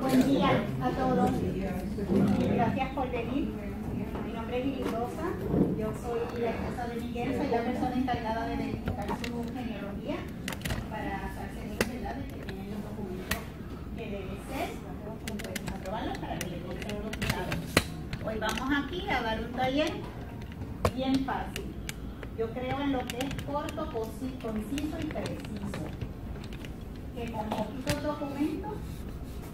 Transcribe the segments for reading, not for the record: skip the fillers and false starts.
Buen día a todos. Gracias por venir. Mi nombre es Lili Rosa. Yo soy la esposa de Miguel. Soy la persona encargada de verificar su genealogía para estar seguros, ¿verdad?, de que tienen los documentos que deben ser, pues aprobarlos para que le conste los resultados. Hoy vamos aquí a dar un taller bien fácil. Yo creo en lo que es corto, conciso y preciso. Que con poquitos documentos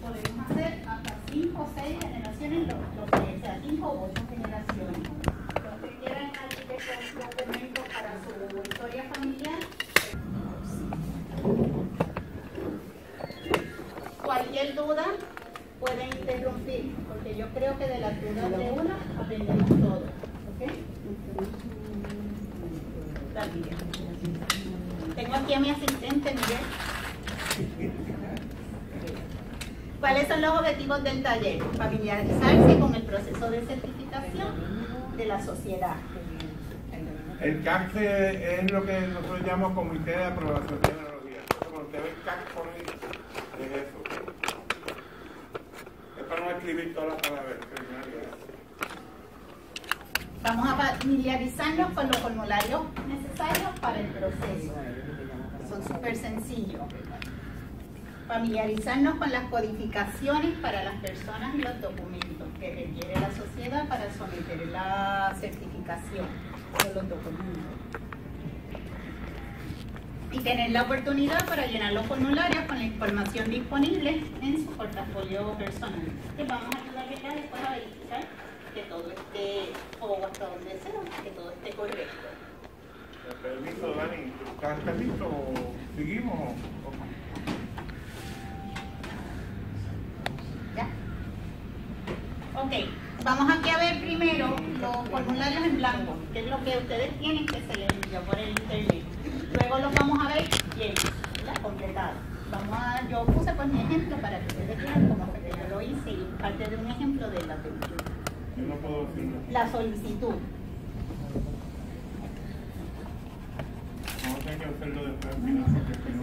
podemos hacer hasta 5 o 6 generaciones, lo que sea, 5 o 8 generaciones. Los que quieran arquitectos documentos para su historia familiar. Cualquier duda pueden interrumpir, porque yo creo que de las dudas de una aprendemos todo. ¿Ok? Tengo aquí a mi asistente, Miguel. ¿Cuáles son los objetivos del taller? Familiarizarse con el proceso de certificación de la sociedad. El CAC es lo que nosotros llamamos Comité de Aprobación de Genealogía. Cuando usted ve el CAC por ahí, es eso. Es para no escribir todas las palabras. Vamos a familiarizarnos con los formularios necesarios para el proceso. Son súper sencillos. Familiarizarnos con las codificaciones para las personas y los documentos que requiere la sociedad para someter la certificación de los documentos. Y tener la oportunidad para llenar los formularios con la información disponible en su portafolio personal. Les vamos a ayudar ya después a verificar que todo esté, o hasta donde sea, que todo esté correcto. Permiso, Dani, ¿estás listo o seguimos? ¿Ya? Ok, vamos aquí a ver primero los formularios en blanco, que es lo que ustedes tienen que se les envió por el internet. Luego los vamos a ver llenos, ¿verdad?, completados. Yo puse pues mi ejemplo para que ustedes vean cómo fue que yo lo hice y parte de un ejemplo de la película. Yo no puedo decirlo. La solicitud. Vamos a tener que hacerlo después al final porque si no.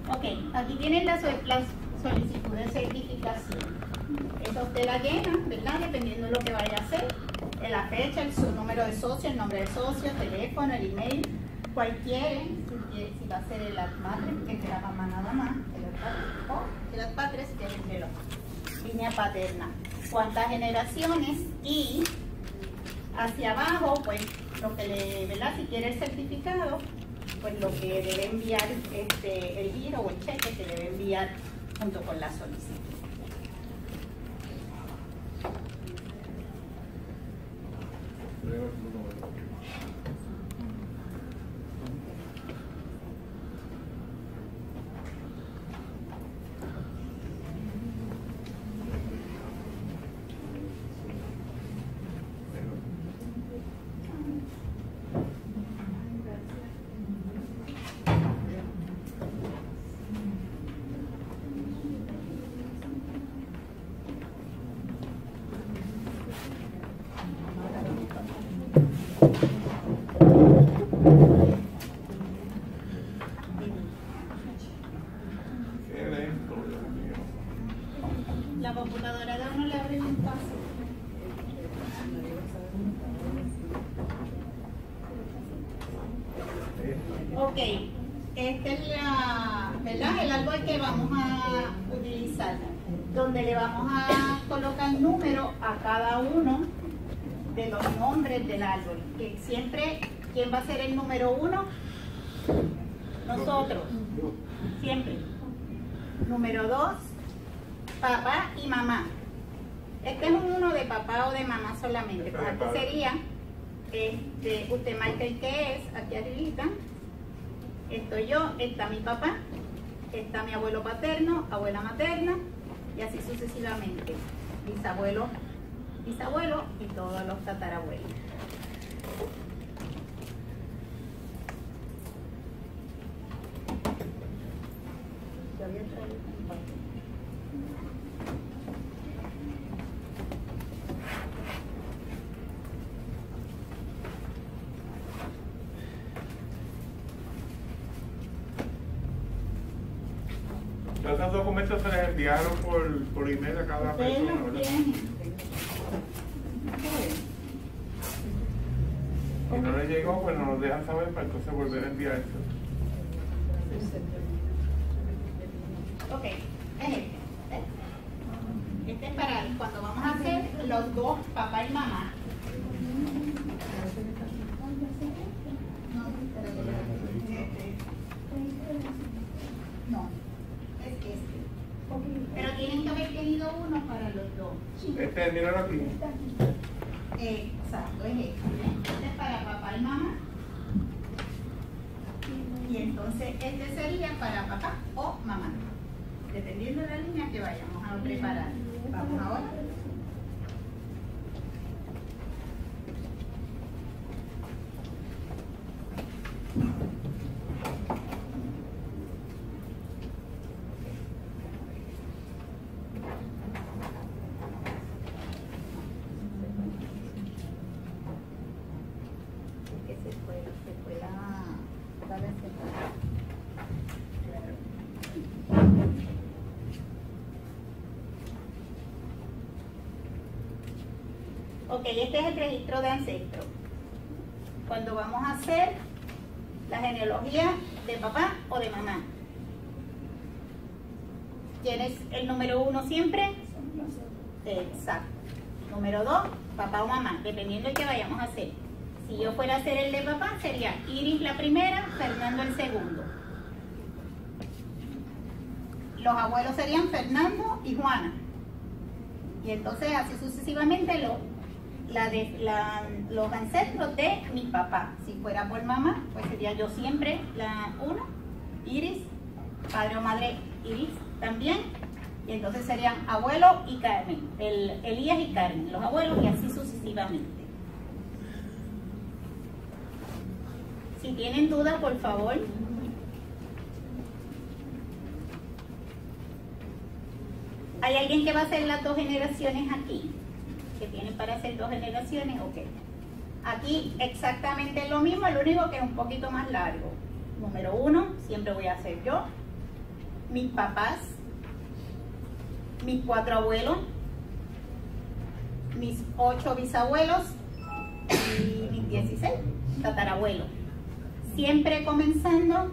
Ok, aquí tienen la solicitud de certificación. Esa usted la llena, ¿verdad?, dependiendo de lo que vaya a hacer. La fecha, su número de socio, el nombre del socio, teléfono, el email, cualquiera, si va a ser el matres, que es de la mamá nada más, o de las patres, que es de la línea paterna. Cuántas generaciones y hacia abajo, pues, lo que le, ¿verdad?, si quiere el certificado, pues lo que debe enviar el giro o el cheque que debe enviar junto con la solicitud. La computadora de uno le abre un espacio. Ok, esta es ¿verdad?, el árbol que vamos a utilizar, donde le vamos a colocar número a cada uno de los nombres del árbol. Que siempre, ¿quién va a ser el número 1? Nosotros, siempre. Número 2, papá y mamá. Este es un 1 de papá o de mamá solamente. Pues aquí sería, usted marca el que es, aquí arribita. Estoy yo, está mi papá, está mi abuelo paterno, abuela materna, y así sucesivamente. Bisabuelo, bisabuelo y todos los tatarabuelos. había traído un papel. Esos documentos se les enviaron por email a cada persona, ¿verdad? Si no les llegó, pues nos dejan saber para entonces volver a enviar eso. Ok, es este. Este es para cuando vamos a hacer los dos, papá y mamá. No, es este. Pero tienen que haber tenido uno para los dos. Míralo aquí. Exacto, es este. Este es para papá y mamá. Y entonces este sería para papá o mamá, dependiendo de la línea que vayamos a preparar. Vamos ahora. Ok, este es el registro de ancestro. Cuando vamos a hacer la genealogía de papá o de mamá, ¿tienes el número 1 siempre? Exacto. Número 2, papá o mamá, dependiendo del que vayamos a hacer. Si yo fuera a hacer el de papá, sería Iris la primera, Fernando el segundo. Los abuelos serían Fernando y Juana. Y entonces así sucesivamente los ancestros de mi papá. Si fuera por mamá, pues sería yo siempre la 1, Iris, padre o madre Iris también. Y entonces serían abuelo y Carmen, Elías y Carmen, los abuelos y así sucesivamente. Si tienen dudas, por favor. ¿Hay alguien que va a hacer las 2 generaciones aquí? ¿Que tienen para hacer 2 generaciones? Ok. Aquí exactamente lo mismo, lo único que es un poquito más largo. Número 1, siempre voy a hacer yo. Mis papás, mis 4 abuelos, mis 8 bisabuelos y mis 16 tatarabuelos. Siempre comenzando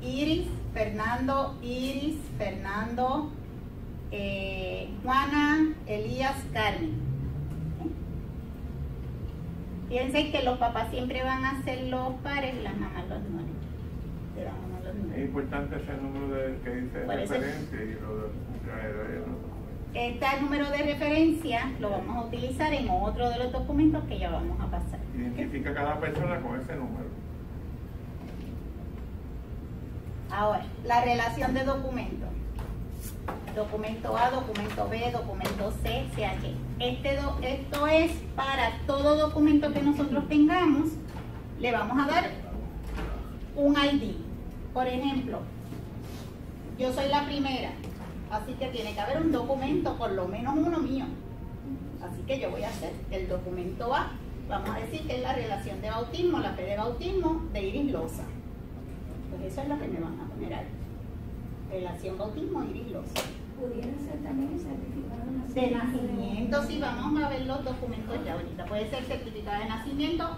Iris, Fernando, Juana, Elías, Carmen. Fíjense que los papás siempre van a ser los pares y las mamás los nueve. Es importante ese número que dice referencia y lo de este número de referencia lo vamos a utilizar en otro de los documentos que ya vamos a pasar. Identifica a cada persona con ese número. Ahora, la relación de documentos. Documento A, documento B, documento C, CH. Esto es para todo documento que nosotros tengamos, le vamos a dar un ID. Por ejemplo, yo soy la primera, así que tiene que haber un documento, por lo menos uno mío. Así que yo voy a hacer el documento A. Vamos a decir que es la relación de bautismo, la fe de bautismo de Iris Loza. Pues eso es lo que me van a poner ahí. Relación bautismo Iris Loza. ¿Pudiera ser también el certificado de nacimiento? Sí, vamos a ver los documentos ya ahorita. Puede ser certificado de nacimiento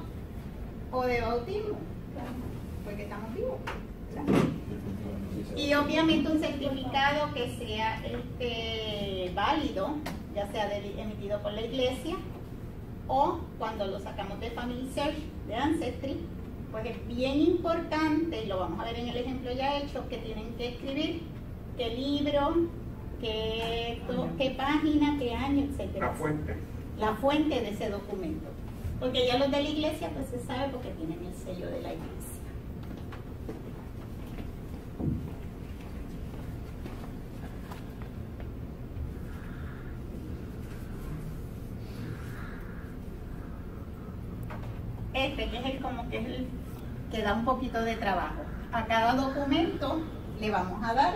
o de bautismo, porque estamos vivos. Y obviamente un certificado que sea válido, ya sea emitido por la iglesia o cuando lo sacamos de Family Search, de Ancestry, pues es bien importante, y lo vamos a ver en el ejemplo ya hecho, que tienen que escribir qué libro, qué página, qué año, etc. La fuente de ese documento. Porque ya los de la iglesia pues se sabe porque tienen el sello de la iglesia. Este que es el que da un poquito de trabajo. A cada documento le vamos a dar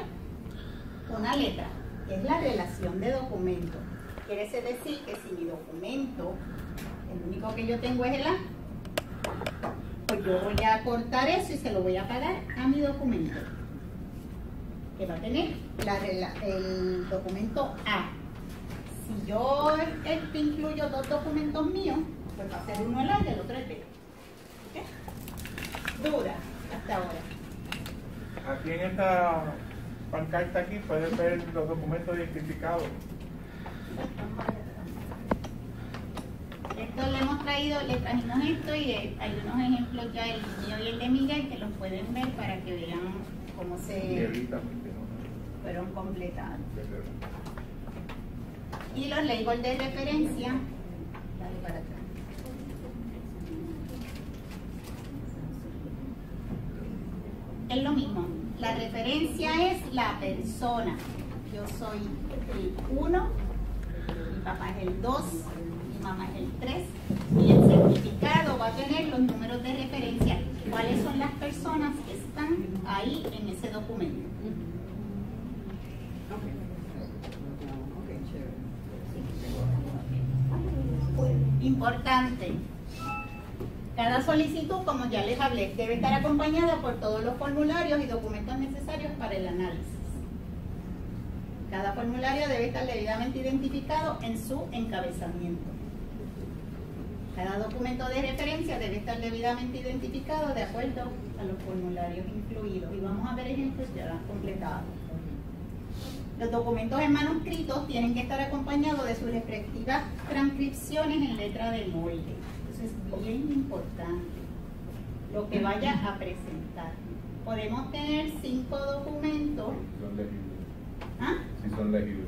una letra, es la relación de documento. Quiere decir que si mi documento, el único que yo tengo es el A, pues yo voy a cortar eso y se lo voy a pagar a mi documento, que va a tener el documento A. Si yo incluyo dos documentos míos, pues va a ser uno el A y el otro el B. ¿Okay? Dura hasta ahora. Aquí en esta pancarta aquí puedes ver los documentos identificados. Esto le trajimos esto y hay unos ejemplos ya, el mío y el de Miguel, que los pueden ver para que vean cómo se fueron completados. Y los labels de referencia, dale para atrás. Es lo mismo, la referencia es la persona. Yo soy el 1, mi papá es el 2, mi mamá es el 3, y el certificado va a tener los números de referencia. ¿Cuáles son las personas que están ahí en ese documento? Importante. Cada solicitud, como ya les hablé, debe estar acompañada por todos los formularios y documentos necesarios para el análisis. Cada formulario debe estar debidamente identificado en su encabezamiento. Cada documento de referencia debe estar debidamente identificado de acuerdo a los formularios incluidos. Y vamos a ver ejemplos ya completados. Los documentos en manuscritos tienen que estar acompañados de sus respectivas transcripciones en letra de molde. Eso es bien importante. Lo que vaya a presentar. Podemos tener 5 documentos. Son legibles. ¿Ah? Si son legibles.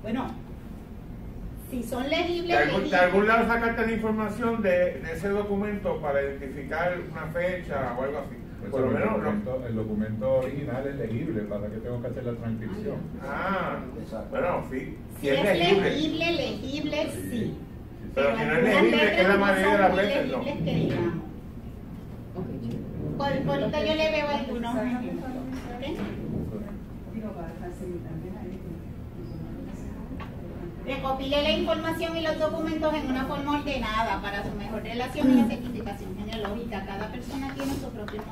Bueno, si son legibles. ¿De algún lado sacaste la información de ese documento para identificar una fecha o algo así? Por lo menos el documento original es legible, ¿para qué tengo que hacer la transcripción? Bueno, sí. Si es legible, sí. Pero si no es legible, que es la mayoría de las veces, no. Ahorita yo le veo algunos ejemplos. Recopile la información y los documentos en una forma ordenada para su mejor relación y la certificación genealógica. Cada persona tiene su propio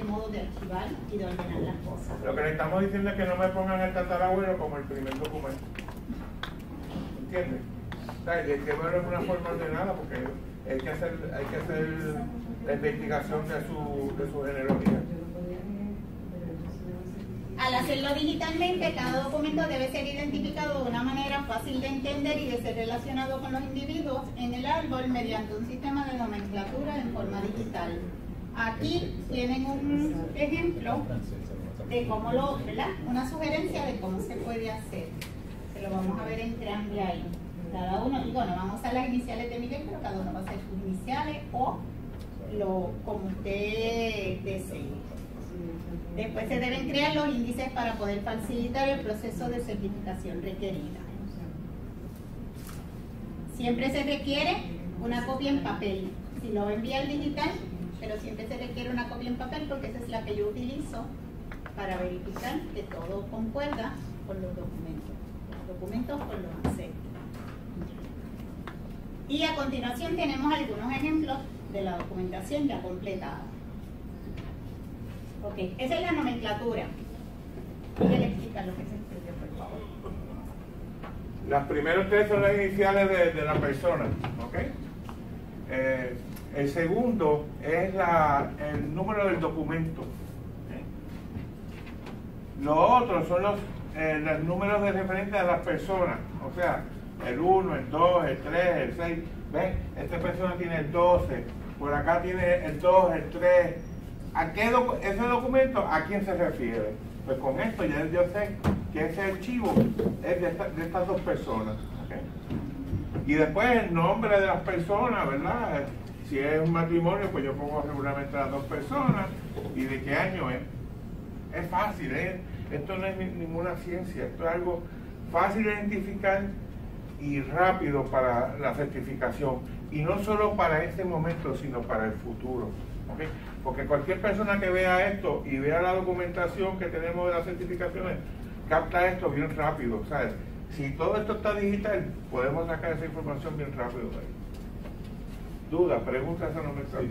modo de archivar y de ordenar las cosas. Lo que le estamos diciendo es que no me pongan el tatarabuelo como el primer documento. ¿Entiendes? O sea, hay que verlo en una forma ordenada porque hay que hacer la investigación de su genealogía. Al hacerlo digitalmente, cada documento debe ser identificado de una manera fácil de entender y de ser relacionado con los individuos en el árbol mediante un sistema de nomenclatura en forma digital. Aquí tienen un ejemplo de cómo ¿verdad? Una sugerencia de cómo se puede hacer. Se lo vamos a ver en triángulo ahí. Cada uno, no vamos a las iniciales de Miguel, pero cada uno va a hacer sus iniciales o como usted desee. Después se deben crear los índices para poder facilitar el proceso de certificación requerida. Siempre se requiere una copia en papel. Si lo envía al digital, pero siempre se requiere una copia en papel porque esa es la que yo utilizo para verificar que todo concuerda con los documentos. Los documentos con los aceptos. Y a continuación tenemos algunos ejemplos de la documentación ya completada. Ok, esa es la nomenclatura. ¿Quién le explica lo que se escribió, por favor? Las primeras 3 son las iniciales de la persona, ¿ok? El segundo es el número del documento. ¿Okay? Los otros son los números de referencia de las personas, o sea, el 1, el 2, el 3, el 6. ¿Ven? Esta persona tiene el 12, por acá tiene el 2, el 3. ¿Ese documento a quién se refiere? Pues con esto ya yo sé que ese archivo es de estas 2 personas. ¿Okay? Y después el nombre de las personas, ¿verdad? Si es un matrimonio, pues yo pongo regularmente las 2 personas y de qué año es. Es fácil, ¿eh? Esto no es ninguna ciencia, esto es algo fácil de identificar y rápido para la certificación. Y no solo para este momento, sino para el futuro. ¿Okay? Porque cualquier persona que vea esto y vea la documentación que tenemos de las certificaciones capta esto bien rápido, ¿sabes? Si todo esto está digital, podemos sacar esa información bien rápido de ahí. ¿Dudas? ¿Preguntas? Eso no me sale.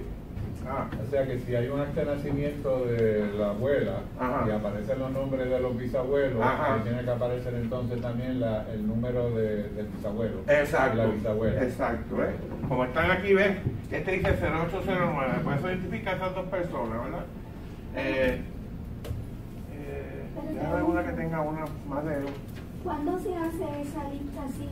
O sea que si hay un acta de nacimiento de la abuela y aparecen los nombres de los bisabuelos, tiene que aparecer entonces también el número del bisabuelo. Exacto. De la bisabuela. Exacto, ¿ves? Como están aquí, ¿ves? Este dice 0809, pues eso identifica a esas dos personas, ¿verdad? Ya hay una que tenga una más de... ¿Cuándo se hace esa lista así?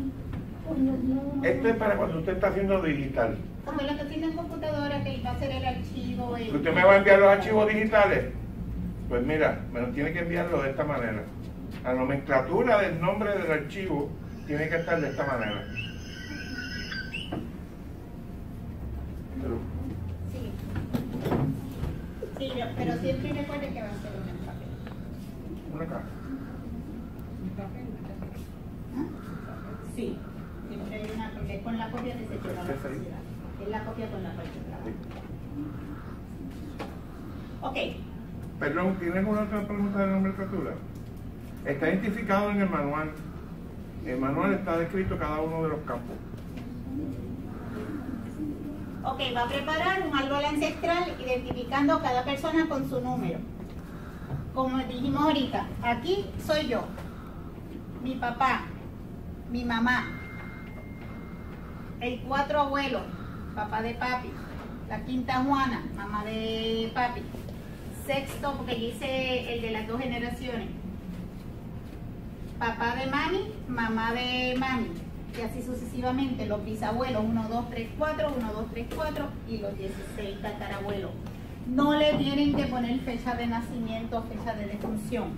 Cuando no... Esto es para cuando usted está haciendo digital. Como lo que tiene en computadora, que va a hacer el archivo. ¿Usted me va a enviar los archivos digitales? Pues mira, me los tiene que enviarlo de esta manera. La nomenclatura del nombre del archivo tiene que estar de esta manera. Sí. Sí, pero siempre recuerde que va a ser un papel. Una caja. Sí, siempre hay una, porque es con la copia que se lleva a la sociedad. Es la copia con la cual se trabaja. Ok. Perdón, ¿tienes alguna otra pregunta de nomenclatura? Está identificado en el manual. En el manual está descrito cada uno de los campos. Ok, va a preparar un árbol ancestral identificando a cada persona con su número. Como dijimos ahorita, aquí soy yo, mi papá, mi mamá, el 4 abuelo, papá de papi, la quinta Juana, mamá de papi, sexto, porque hice el de las 2 generaciones, papá de mami, mamá de mami, y así sucesivamente, los bisabuelos, 1, 2, 3, 4, 1, 2, 3, 4, y los 16 tatarabuelos. No le tienen que poner fecha de nacimiento o fecha de defunción.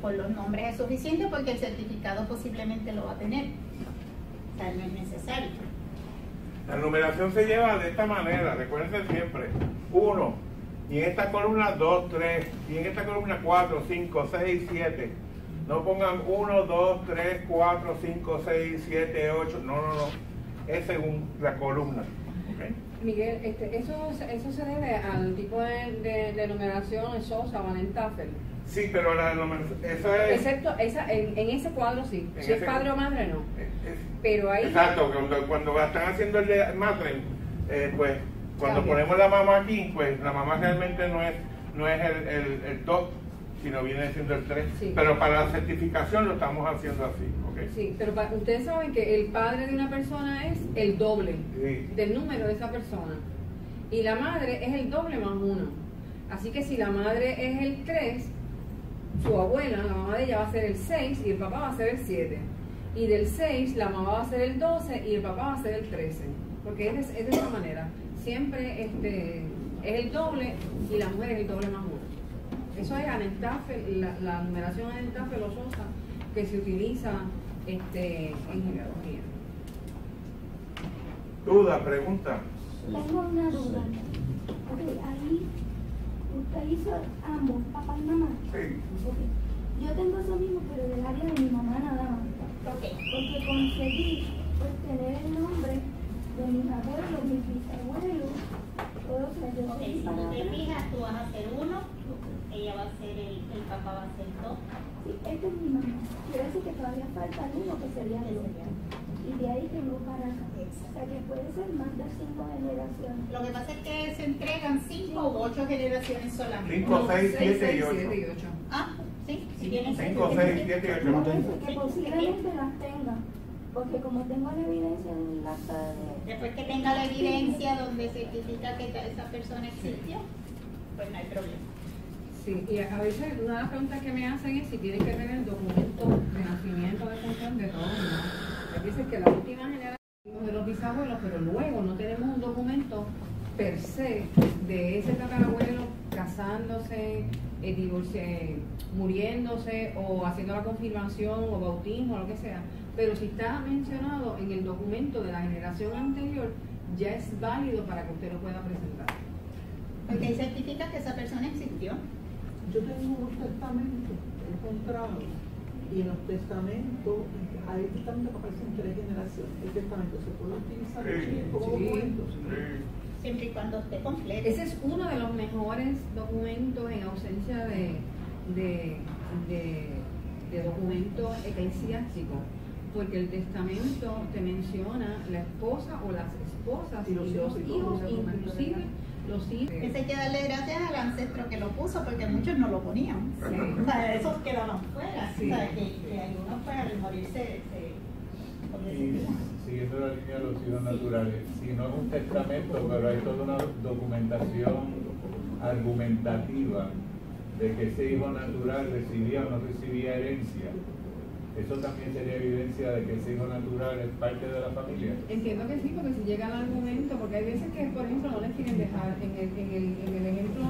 Por los nombres es suficiente porque el certificado posiblemente lo va a tener. O sea, no es necesario. La numeración se lleva de esta manera, recuerden siempre. 1, y en esta columna 2, 3, y en esta columna 4, 5, 6, 7. No pongan 1, 2, 3, 4, 5, 6, 7, 8. No. Es según la columna. ¿Okay? Miguel, eso se debe al tipo de numeración Sosa o en Tafel. Sí, pero la numeración, eso es... Excepto en ese cuadro sí. Si es padre o madre no. Pero ahí... Exacto, cuando están haciendo el de madre, pues cuando ponemos la mamá aquí, pues la mamá realmente no es el 2, sino viene siendo el 3. Sí. Pero para la certificación lo estamos haciendo así. ¿Okay? Sí, pero ustedes saben que el padre de una persona es el doble del número de esa persona. Y la madre es el doble más 1. Así que si la madre es el 3, su abuela, la mamá de ella va a ser el 6 y el papá va a ser el 7. Y del 6 la mamá va a ser el 12 y el papá va a ser el 13. Porque es de esa manera. Siempre es el doble y la mujer es el doble más 1. Eso es Anentafel, la numeración Anentafel o Sosa que se utiliza en genealogía. ¿Duda? ¿Pregunta? Tengo una duda. Okay, ahí usted hizo ambos, papá y mamá. Sí. Okay. Yo tengo eso mismo, pero del área de mi mamá nada más. Okay. Porque conseguí tener el nombre de mis abuelos, mis bisabuelos, todos ellos. Ok, si tú te fijas, tú vas a ser 1, ella va a ser el papá va a ser 2. Sí, esta es mi mamá. Quiere decir que todavía falta uno que sería 2. Y de ahí tengo para acá. O sea que puede ser más de 5 generaciones. Lo que pasa es que se entregan 5 u 8 generaciones solamente. 5, 6, 7 y 8. Ah, sí, si tienes 5, 6, 7 y 8. Que posiblemente las tenga. Porque como tengo la evidencia en el acta de... Después que tenga la evidencia donde certifica que esa persona existió, pues no hay problema. Sí, y a veces una de las preguntas que me hacen es si tienen que tener el documento de nacimiento de función de todos, ¿no? Dicen que la última generación de los bisabuelos, pero luego no tenemos un documento per se de ese tatarabuelo casándose, muriéndose o haciendo la confirmación o bautismo o lo que sea. Pero si está mencionado en el documento de la generación anterior, ya es válido para que usted lo pueda presentar. Porque ahí certifica que esa persona existió. Yo tengo unos testamentos encontrados y en los testamentos, hay testamentos que aparecen 3 generaciones. El testamento se puede utilizar como documento. Siempre y cuando esté completo. Ese es uno de los mejores documentos en ausencia de documento eclesiástico, porque el testamento te menciona la esposa o las esposas y los hijos, inclusive los hijos. Ese hay que darle gracias al ancestro que lo puso, porque muchos no lo ponían. Sí. O sea, esos quedaban fuera. Sí. O sea, que algunos pues al morirse y siguiendo la línea de los hijos naturales, si no es un testamento, pero hay toda una documentación argumentativa de que ese hijo natural recibía o no recibía herencia, ¿eso también sería evidencia de que ese hijo natural es parte de la familia? Entiendo que sí, porque si llega al argumento, porque hay veces que, por ejemplo, no les quieren dejar, en el ejemplo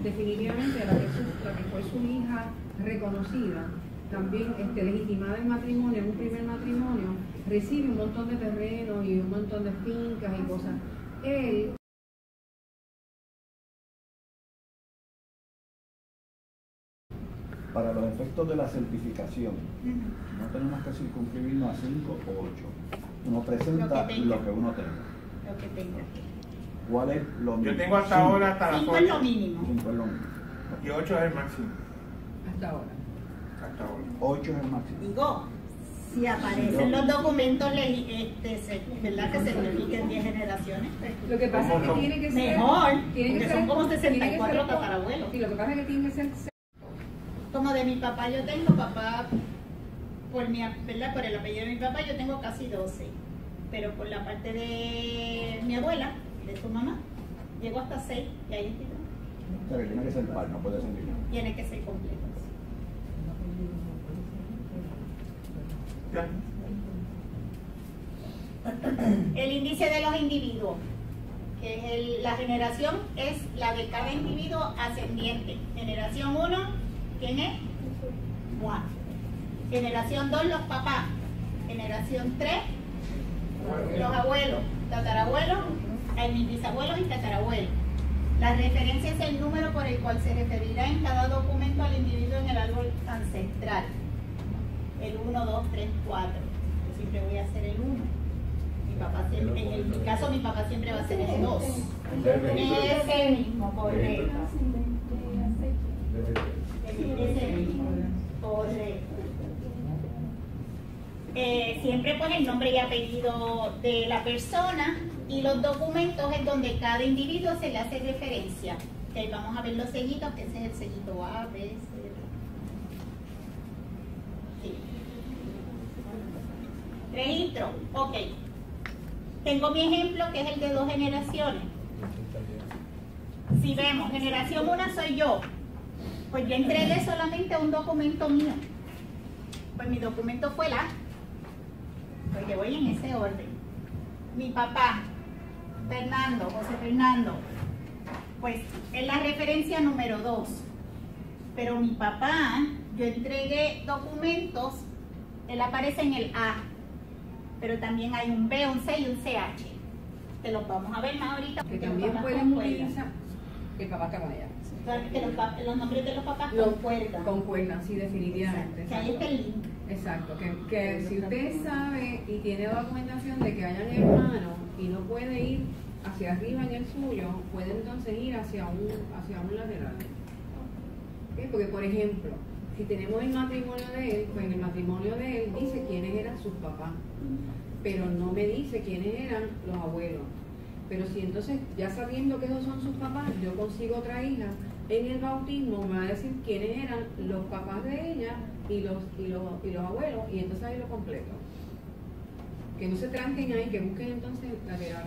definitivamente la que fue su hija reconocida, también legitimada en matrimonio, en un primer matrimonio, recibe un montón de terrenos y un montón de fincas y cosas. Él para los efectos de la certificación, no tenemos que circunscribirnos a 5 o 8. Uno presenta lo que uno tenga. Lo que tenga. ¿Cuál es lo mínimo? Yo tengo hasta ahora hasta las 5 8. es lo mínimo. 5 es lo mínimo. Y 8 es el máximo. hasta ahora. Hasta ahora. 8 es el máximo. Digo, si aparecen los documentos, ¿verdad? Que se verifiquen 10 generaciones. Pues, Lo que pasa es que tiene que ser mejor, tiene que porque ser, son como tiene que 64 ser- tatarabuelos. Y lo que pasa es que tiene que ser Como de mi papá yo tengo, papá, ¿verdad? Por el apellido de mi papá yo tengo casi 12. Pero por la parte de mi abuela, de su mamá, llego hasta 6 y ahí estoy. O sea, que tiene que ser par, no puede ser lineal. Tiene que ser completo. Ya. El índice de los individuos, que es la generación, es la de cada individuo ascendiente. Generación 1, ¿quién es? Juan. Generación 2, los papás. Generación 3, los abuelos, tatarabuelos, mis bisabuelos y tatarabuelos. La referencia es el número por el cual se referirá en cada documento al individuo en el árbol ancestral. El 1, 2, 3, 4. Yo siempre voy a hacer el 1. Mi papá siempre, en mi caso, mi papá siempre va a ser el 2. Ese mismo, correcto. Ese mismo, correcto. Siempre pues el nombre y apellido de la persona, y los documentos es donde cada individuo se le hace referencia. Okay, vamos a ver los sellitos, que ese es el sellito A, B, C. Sí. Registro, ok. Tengo mi ejemplo que es el de 2 generaciones. Si vemos, generación 1 soy yo, pues yo entregué solamente un documento mío. Pues mi documento fue la, pues yo voy en ese orden. Mi papá, Fernando, José Fernando, pues es la referencia número 2. Pero mi papá, yo entregué documentos, él aparece en el A, pero también hay un B, un C y un CH. Te los vamos a ver más ahorita. que también pueden utilizar. El papá está con ella. Que los nombres de los papás Concuerdan, sí, definitivamente. Que ahí está el link. Exacto, que si usted sabe y tiene documentación de que hayan hermanos y no puede ir hacia arriba en el suyo, puede entonces ir hacia un lateral. ¿Okay? Porque, por ejemplo, si tenemos el matrimonio de él, pues en el matrimonio de él dice quiénes eran sus papás, pero no me dice quiénes eran los abuelos. Pero si entonces, ya sabiendo que esos son sus papás, yo consigo otra hija, en el bautismo me va a decir quiénes eran los papás de ella y los abuelos, y entonces ahí lo completo. Que no se tranquen ahí, que busquen entonces lateral.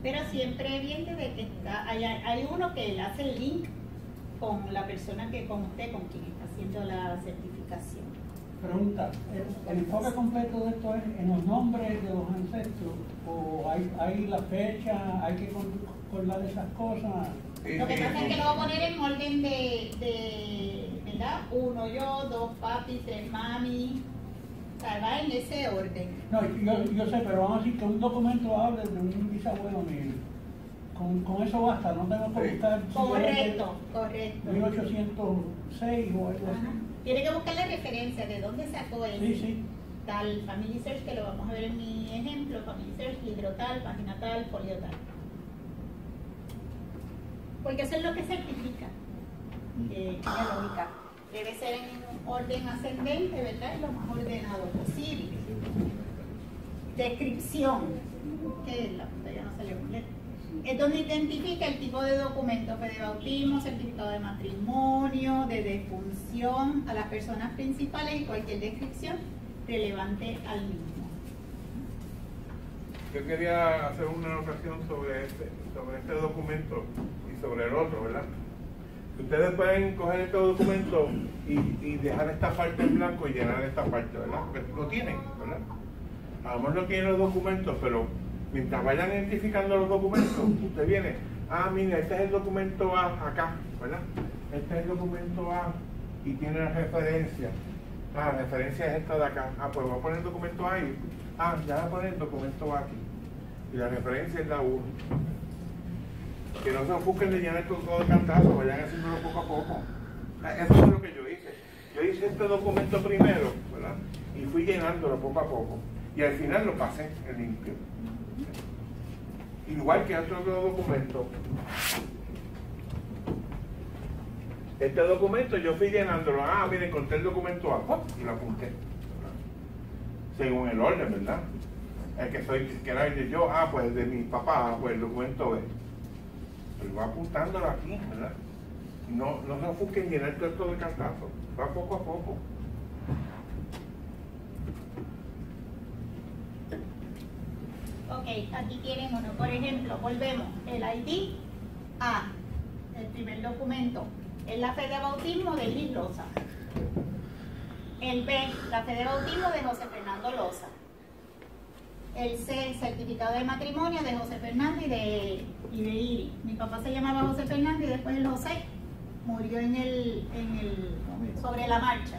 Pero siempre viene de que hay uno que hace el link con la persona que, con usted, con quien está haciendo la certificación. Pregunta, ¿el enfoque completo de esto es en los nombres de los ancestros? ¿O hay la fecha, hay que colar esas cosas? Lo que pasa es que lo voy a poner en orden de ¿verdad? 1 yo, 2 papi, 3 mami. O sea, va en ese orden. No, yo sé, pero vamos a decir que un documento hable de un bisabuelo mío. Con eso basta, no tengo que buscar... Correcto. 1806 o algo así. Tiene que buscar la referencia de dónde sacó él. Sí. Tal Family Search, que lo vamos a ver en mi ejemplo, Family Search, libro tal, página tal, folio tal. Porque eso es lo que certifica. La lógica. debe ser en un orden ascendente, ¿verdad? Lo más ordenado posible. Descripción, que la pantalla no salió completa. Es donde identifica el tipo de documento, fe de bautismo, certificado de matrimonio, de defunción a las personas principales y cualquier descripción relevante al mismo. Yo quería hacer una anotación sobre este documento y sobre el otro, ¿verdad? Ustedes pueden coger este documento y dejar esta parte en blanco y llenar esta parte, ¿verdad? Porque lo tienen, ¿verdad? A lo mejor no tienen los documentos, pero mientras vayan identificando los documentos, usted viene, mira, este es el documento A acá, ¿verdad? Este es el documento A y tiene la referencia. La referencia es esta de acá. Pues voy a poner el documento A ahí. Ya voy a poner el documento A aquí. Y la referencia es la 1. Que no se busquen de llenar todo de cantazo, vayan haciéndolo poco a poco. Eso es lo que yo hice. Yo hice este documento primero, ¿verdad? Y fui llenándolo poco a poco. Y al final lo pasé en limpio. Igual que otro documento. Este documento yo fui llenándolo. Mire, encontré el documento A. Y lo apunté. Según el orden, ¿verdad? El que era el de yo. Pues el de mi papá. Pues el documento B. Pero va apuntándolo aquí, ¿verdad? No se ofusquen llenar todo esto de cantazo. Va poco a poco. Ok, aquí tienen uno. Por ejemplo, volvemos. El ID A, el primer documento, es la fe de bautismo de Liz Loza. El B, la fe de bautismo de José Fernando Loza. El C, el certificado de matrimonio de José Fernando y de Iri. Mi papá se llamaba José Fernando y después el José murió sobre la marcha.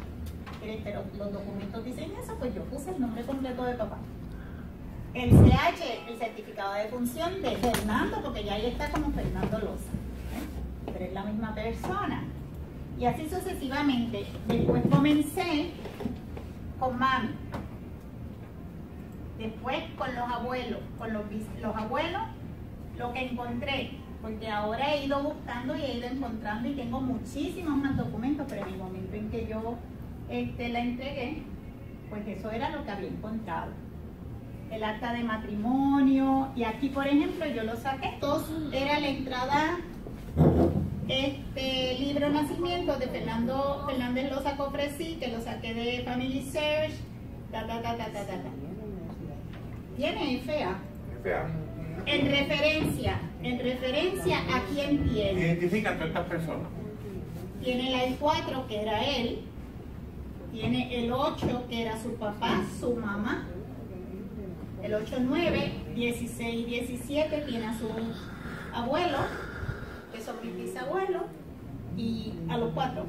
Pero los documentos dicen eso, pues yo puse el nombre completo de papá. El CH, el certificado de función de Fernando, porque ya ahí está como Fernando Loza, pero es la misma persona. Y así sucesivamente. Después comencé con mami. Después con los abuelos. Con los abuelos, lo que encontré. Porque ahora he ido buscando y he ido encontrando y tengo muchísimos más documentos, pero en el momento en que yo la entregué, pues eso era lo que había encontrado. El acta de matrimonio, y aquí por ejemplo yo lo saqué, todos era la entrada, libro nacimiento de Fernández Loza Cofresí, que lo saqué de Family Search, tiene FA. En referencia a quién tiene. Identifica a todas estas personas. Tiene el 4, que era él, tiene el 8, que era su papá, su mamá. El 8, 9, 16, 17 tiene a sus abuelos, que son mis bisabuelos, y a los 4.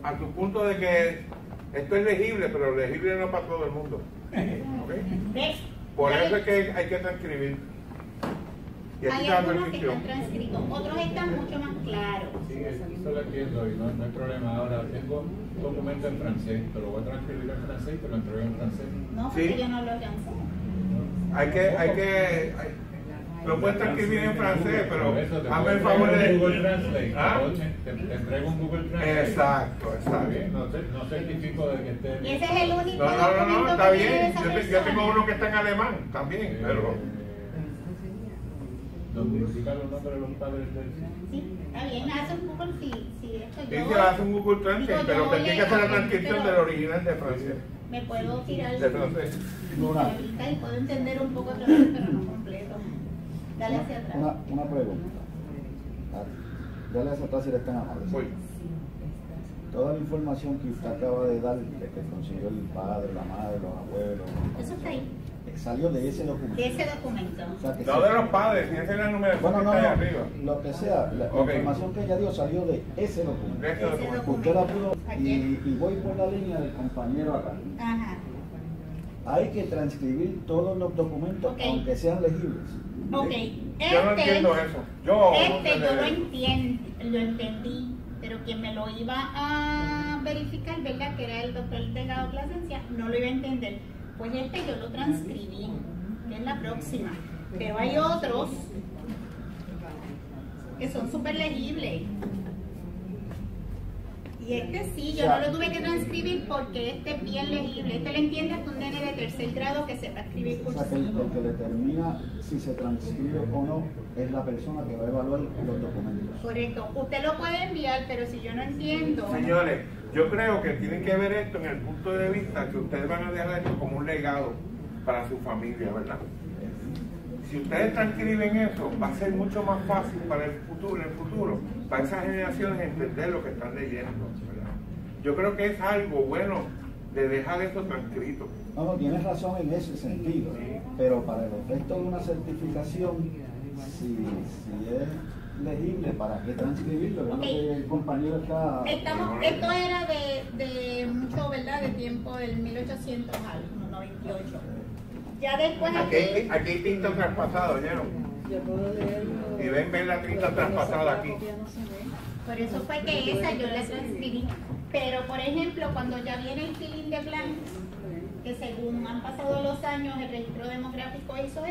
A tu punto de que esto es legible, pero legible no para todo el mundo. ¿Okay? Por eso es que hay que transcribir. Y aquí hay algunos que están transcritos, otros están mucho más claros. Sí, eso lo entiendo y no hay problema. Ahora tengo un documento en francés, pero lo voy a transcribir en francés y te lo entrego en francés. No, porque yo no lo alcancé. Lo puedes transcribir en francés, pero hazme el favor de Google Translate. Te entrego un Google Translate. Exacto, está bien. No certifico de que esté. Y ese es el único. No, está bien. Yo tengo uno que está en alemán también, pero. ¿Donde indican los nombres de los padres del Sí, está bien, hace un Google si esto yo. Sí, se hace un Google Translate, pero tendría que hacer la transcripción del original de francés. Me puedo tirar de francés. Y puedo entender un poco de francés, pero no completo. Dale hacia atrás. Una pregunta. Dale hacia atrás si eres tan amable. Voy. Toda la información que usted acaba de dar, de que consiguió el padre, la madre, los abuelos. Eso está ahí. Salió de ese documento. De ese documento. O sea, no de los padres, si esa es la numeración que está ahí arriba. Lo que sea, la información que ella dio salió de ese documento. De ese documento. Usted la pudo, y voy por la línea del compañero acá. Ajá. Hay que transcribir todos los documentos, aunque sean legibles. Ok. Yo no entiendo eso. Yo lo entendí, pero quien me lo iba a verificar, ¿verdad? Que era el doctor Delgado Plasencia, no lo iba a entender. Pues yo lo transcribí, que es la próxima. Pero hay otros que son súper legibles. Y este sí, yo no lo tuve que transcribir porque este es bien legible. Este lo entiende hasta un nene de tercer grado que sepa escribir O cursiva. sea, que lo que determina si se transcribe o no es la persona que va a evaluar los documentos. Correcto. Usted lo puede enviar, pero si yo no entiendo... Señores, yo creo que tienen que ver esto en el punto de vista que ustedes van a dejar esto como un legado para su familia, ¿verdad? Si ustedes transcriben eso, va a ser mucho más fácil para el futuro, para esas generaciones entender lo que están leyendo, ¿verdad? Yo creo que es algo bueno de dejar esto transcrito. No, tienes razón en ese sentido, pero para el efecto de una certificación, si es legible, ¿para qué transcribirlo? Yo creo que el compañero está... Esto era de mucho, ¿verdad? De tiempo del 1800 algo, 98. Ya después aquí hay tinta traspasada, ¿oyeron? Yo puedo leerlo. Y ven la tinta traspasada aquí. Por eso fue que esa yo la transcribí. Pero, por ejemplo, cuando ya viene el fill in the blanks, que según han pasado los años, el registro demográfico hizo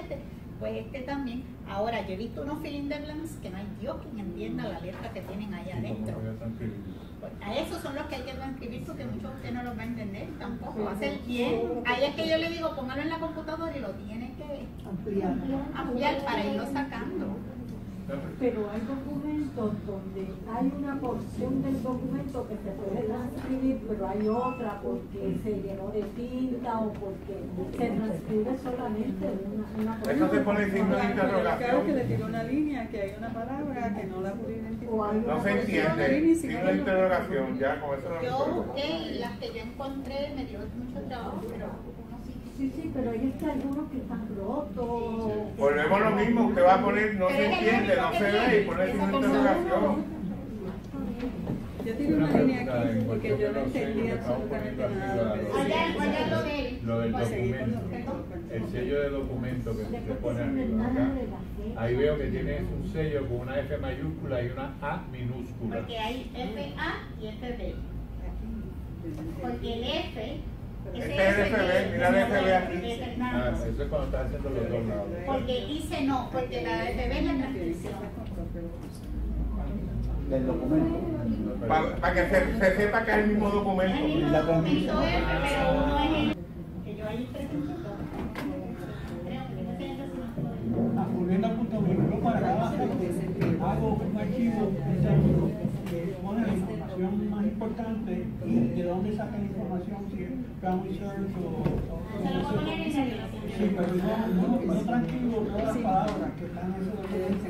pues este también. Ahora, yo he visto unos fill in the blanks que no hay Dios quien entienda la letra que tienen allá adentro. Pues a esos son los que hay que transcribir porque muchos de ustedes no los va a entender tampoco. Va a ser bien. Ahí es que yo le digo, póngalo en la computadora y lo tiene que ampliar para irlo sacando. Pero hay documentos donde hay una porción del documento que se puede transcribir, pero hay otra porque se llenó de tinta o porque se transcribe solamente una porción. Eso se pone signo de interrogación. Claro que le tiró una línea, que hay una palabra que no la pude identificar. No se entiende. Signo de interrogación, ya con eso no. Yo busqué y las que yo encontré me dio mucho trabajo, pero... Sí, pero hay algunos que están rotos. Volvemos a lo mismo, usted va a poner, no se entiende, no se ve y pone signo de interrogación. Yo tiré una línea aquí porque yo no entendía absolutamente nada. Allá lo de él. Lo del documento, el sello de documento que se pone arriba acá. Ahí veo que tiene un sello con una F mayúscula y una A minúscula. Porque hay FA y FB. Porque el F... Este es el FB, mira el FB aquí. Eso es cuando estás haciendo los dos lados. Porque hice no, porque la FB es la transcripción. Del documento. Para que se sepa que es el mismo documento. El mismo documento es, pero uno es el que yo ahí presento todo. Acudiendo al punto mío, para cada hago un archivo que pone la información más importante y de dónde saca la información, si es Family Search o sí, pero no transcribo todas las palabras que están en ese documento.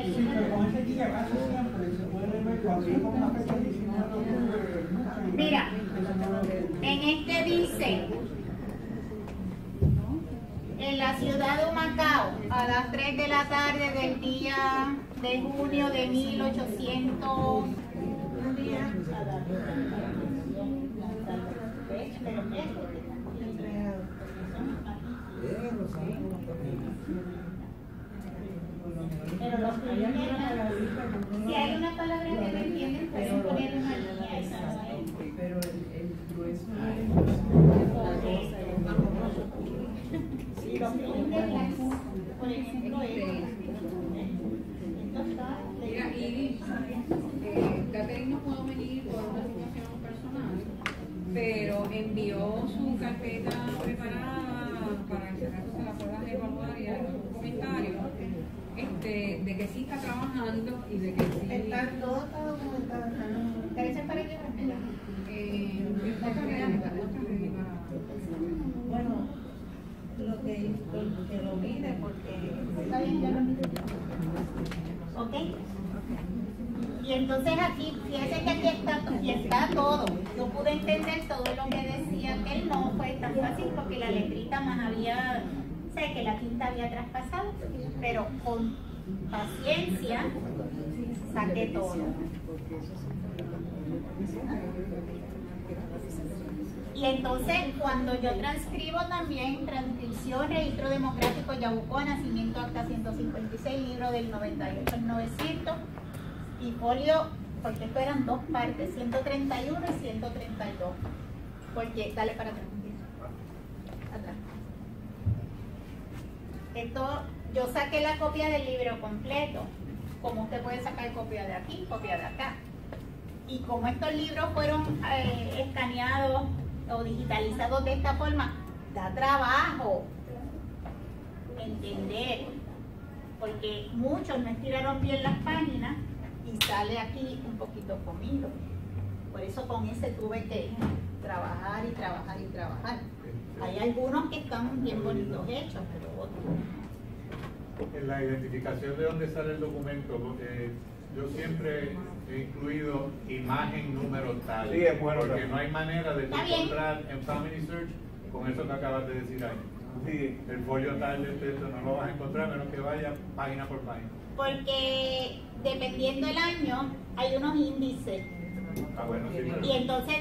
Sí, pero con ese guía casi siempre se puede ver cuando es con una fecha adicional. Mira, en este dice, en la ciudad de Humacao, a las 3 de la tarde del día de junio de 1800. Pero los primeros, si hay una palabra que no entienden, pueden poner una línea esa. Pero el grueso Sí, los primeros, por ejemplo, Mira, y Catherine no pudo venir por una situación personal, pero envió su carpeta preparada para que se la puedan evaluar y hacer un comentario de que sí está trabajando y de que sí está todo documentado. ¿Te para llevármela? Bueno, que lo mire porque Está bien, ya lo miro. ¿Ok? Y entonces aquí, fíjense que aquí está todo. Yo pude entender todo lo que decía que él no fue tan fácil porque la letrita más había, sé que la tinta había traspasado, pero con paciencia saqué todo. Y entonces cuando yo transcribo también transcripción, registro demográfico, Yabucoa, nacimiento, acta 156, libro del 98 al 900 y folio, porque esto eran dos partes, 131 y 132. Porque, dale para atrás. Atrás. Esto, yo saqué la copia del libro completo, como usted puede sacar copia de aquí, copia de acá. Y como estos libros fueron escaneados o digitalizados de esta forma, da trabajo entender, porque muchos no estiraron bien las páginas y sale aquí un poquito comido. Por eso con ese tuve que trabajar y trabajar y trabajar. Hay algunos que están bien bonitos hechos, pero otros. En la identificación de dónde sale el documento, yo siempre he incluido imagen, número tal. Sí, es bueno, porque no hay manera de encontrar en Family Search con eso que acabas de decir ahí. Sí. El folio tal de esto no lo vas a encontrar menos que vaya página por página. Porque dependiendo del año hay unos índices. Ah, bueno, sí, pero... Y entonces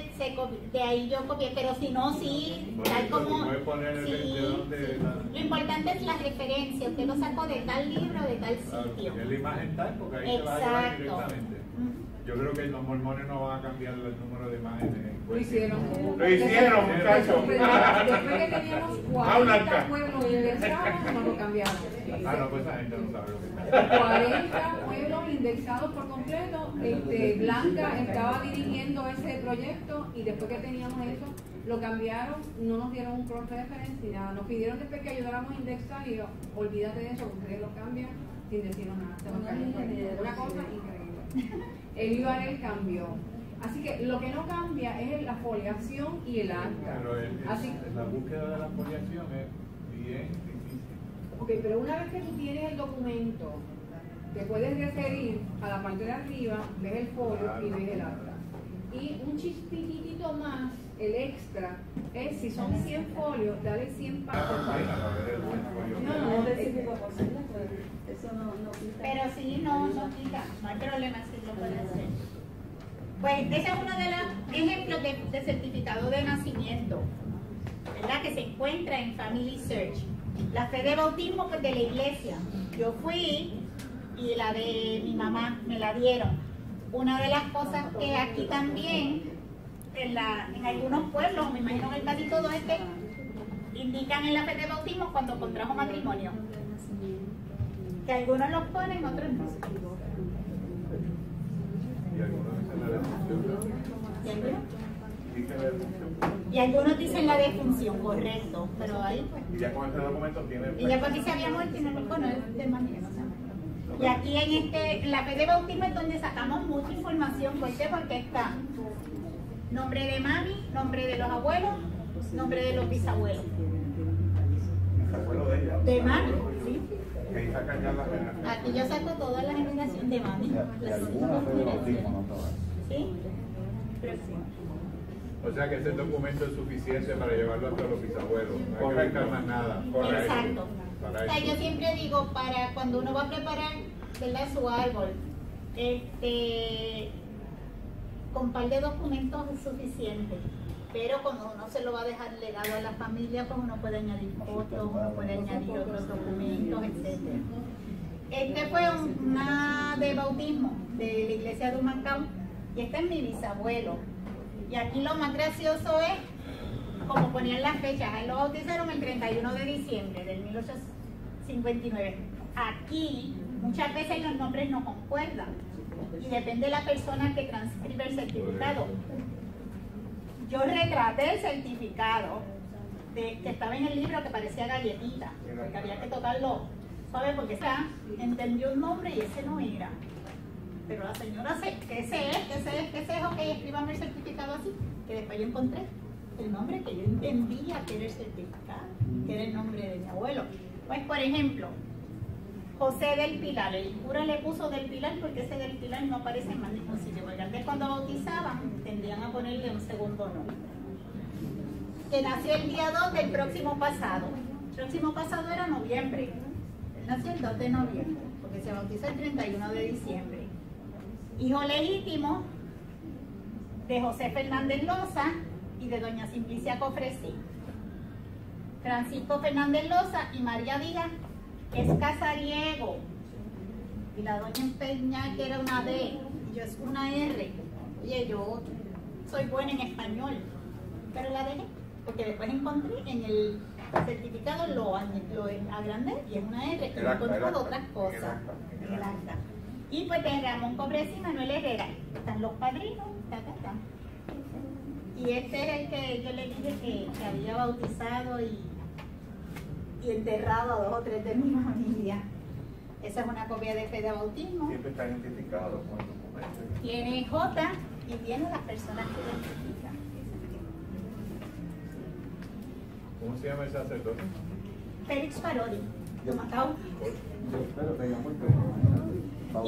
de ahí yo copié, pero si no, sí, tal como... Sí, lo importante es la referencia, usted lo sacó de tal libro, de tal sitio. Es la imagen tal, porque ahí se va a llevar directamente. Yo creo que los mormones no van a cambiar el número de imágenes. Lo hicieron. Lo hicieron, muchachos. Después que teníamos 40 pueblos indexados, no lo cambiaron. Ah, no, pues esa gente no sabe lo que está. 40 pueblos indexados por completo. Blanca estaba dirigiendo ese proyecto y después que teníamos eso, lo cambiaron, no nos dieron un cross-reference ni nada. Nos pidieron después que ayudáramos a indexar y yo, olvídate de eso, ustedes lo cambian sin decirnos nada. Una cosa increíble. El URL cambió. Así que lo que no cambia es la foliación y el acta. Pero la búsqueda de la foliación es bien difícil. Ok, pero una vez que tú tienes el documento, te puedes referir a la parte de arriba, ves el folio y ves el acta. Y un chispitito más, el extra, es si son 100 folios, dale 100 páginas. Pero sí, no quita, no hay problema, sí lo puede hacer. Pues ese es uno de los ejemplos de certificado de nacimiento, ¿verdad? Que se encuentra en Family Search. La fe de bautismo, pues de la iglesia. Yo fui y la de mi mamá me la dieron. Una de las cosas que aquí también, en algunos pueblos, me imagino en el país y todo, es que indican en la fe de bautismo cuando contrajo matrimonio. Que algunos los ponen, otros no. Y algunos dicen la defunción, correcto, pero ahí pues. Y ya con este documento tiene. Y ya porque se había muerto y no lo conoce de manera, no se muerto. Y aquí en la fe de bautismo es donde sacamos mucha información. ¿Por qué? Porque está nombre de mami, nombre de los abuelos, nombre de los bisabuelos. ¿Bisabuelo de ella? De mami, sí. Ahí sacan ya la generación. Aquí yo saco toda la generación de mami. ¿Sí? O sea que ese documento es suficiente para llevarlo hasta los bisabuelos. No hay que buscar más nada. Exacto. O sea, yo siempre digo, para cuando uno va a preparar, ¿verdad?, su árbol, con par de documentos es suficiente. Pero cuando uno se lo va a dejar legado a la familia, pues uno puede añadir fotos, uno puede añadir otros documentos, etc. Este fue una de bautismo de la iglesia de Humacao y este es mi bisabuelo. Y aquí lo más gracioso es, como ponían las fechas, él lo bautizaron el 31 de diciembre del 1859. Aquí muchas veces los nombres no concuerdan y depende de la persona que transcribe el certificado. Yo retraté el certificado que estaba en el libro que parecía galletita, porque había que tocarlo suave porque entendió un nombre y ese no era. Pero la señora que ese es, ok, escríbame el certificado así, que después yo encontré el nombre que yo entendía que era el certificado, que era el nombre de mi abuelo. Pues por ejemplo, José del Pilar, el cura le puso del Pilar porque ese del Pilar no aparece en más ningún sitio, porque antes cuando bautizaban tendían a ponerle un segundo nombre. Que nació el día 2 del próximo pasado. El próximo pasado era noviembre. Él nació el 2 de noviembre, porque se bautizó el 31 de diciembre. Hijo legítimo de José Fernández Loza y de doña Simplicia Cofresí. Francisco Fernández Loza y María Díaz es Casariego. Y la doña empeña que era una D y yo es una R. Oye, yo soy buena en español, pero la dejé porque después encontré en el certificado lo agrandé y es una R. Y he encontrado otras cosas en el acta. Y pues de Ramón Cobres y Manuel Herrera. Están los padrinos, Y este es el que yo le dije que había bautizado y enterrado a 2 o 3 de mi familia. Esa es una copia de fe de bautismo. Siempre está identificado con el documento. Tiene J y tiene las personas que identifican. ¿Cómo se llama el sacerdote? Félix Parodi, de Macao. Yo espero que haya muy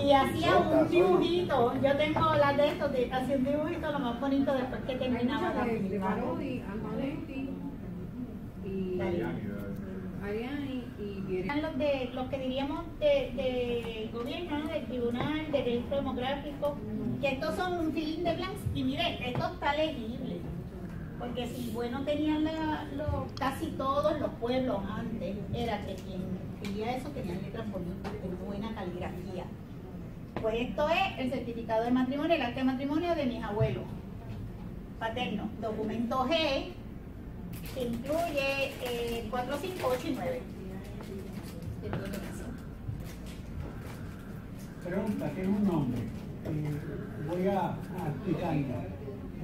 Y hacía un dibujito. Yo tengo las de estos, hacía un dibujito lo más bonito después que terminaba la película. Parodi, Almanetti y Ariani y los que diríamos de gobierno, ¿no? Del Tribunal de Registro Demográfico, que estos son un filín de blancs. Y mire, esto está legible. Porque si bueno tenían casi todos los pueblos antes, era que quien escribía eso tenían letras bonitas, de buena caligrafía. Pues esto es el certificado de matrimonio, el acta de matrimonio de mis abuelos paternos. Documento G, que incluye 4, 5, 8 y 9. Pregunta, ¿qué es un nombre? Voy a explicarlo.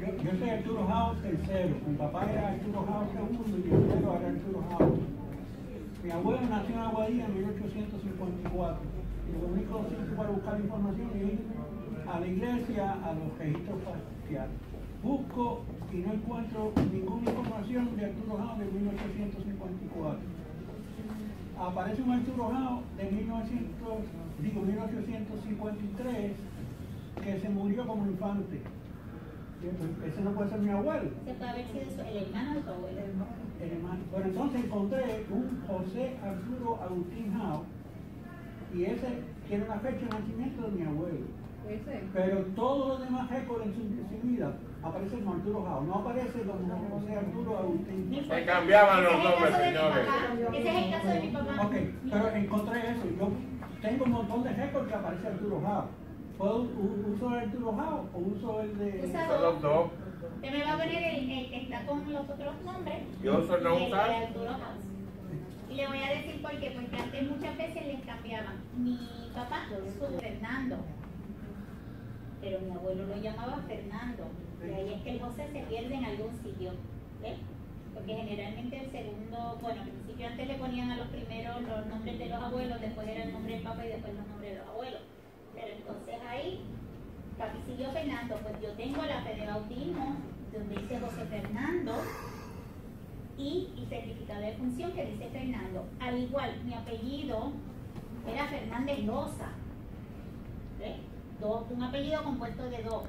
Yo soy Arturo House III. Mi papá era Arturo House II y mi abuelo era Arturo House. Mi abuelo nació en Aguadilla en 1854. Y lo único que hice para buscar información es ir a la iglesia, a los registros parroquiales. Busco y no encuentro ninguna información de Arturo House de 1854. Aparece un Arturo House de 1853 que se murió como infante. Ese no puede ser mi abuelo. Se puede haber sido el hermano de tu abuelo. El hermano. Pero entonces encontré un José Arturo Agustín House y ese tiene una fecha de nacimiento de mi abuelo. Pero todos los demás récords en su vida aparecen como Arturo House, no aparece como José Arturo Agustín. Se cambiaban los nombres, señores. Ese es el caso de mi papá. Ok, pero encontré eso. Yo tengo un montón de récords que aparece Arturo House. ¿Puedo uso el Arturo House o uso el de...? Usa los dos. Usted me va a poner el que está con los otros nombres. Yo uso el no de usar. Arturo House. Y le voy a decir por qué, porque antes muchas veces les cambiaban. Mi papá fue Fernando, pero mi abuelo lo llamaba Fernando. Y ahí es que el José se pierde en algún sitio. ¿Ves? Porque generalmente el segundo, bueno, al principio antes le ponían a los primeros los nombres de los abuelos, después era el nombre del papá y después los nombres de los abuelos. Pero entonces ahí, papi siguió Fernando, pues yo tengo la fe de bautismo, donde dice José Fernando, y certificado de función que dice Fernando. Al igual, mi apellido era Fernández Loza, ¿ves? Un apellido compuesto de 2.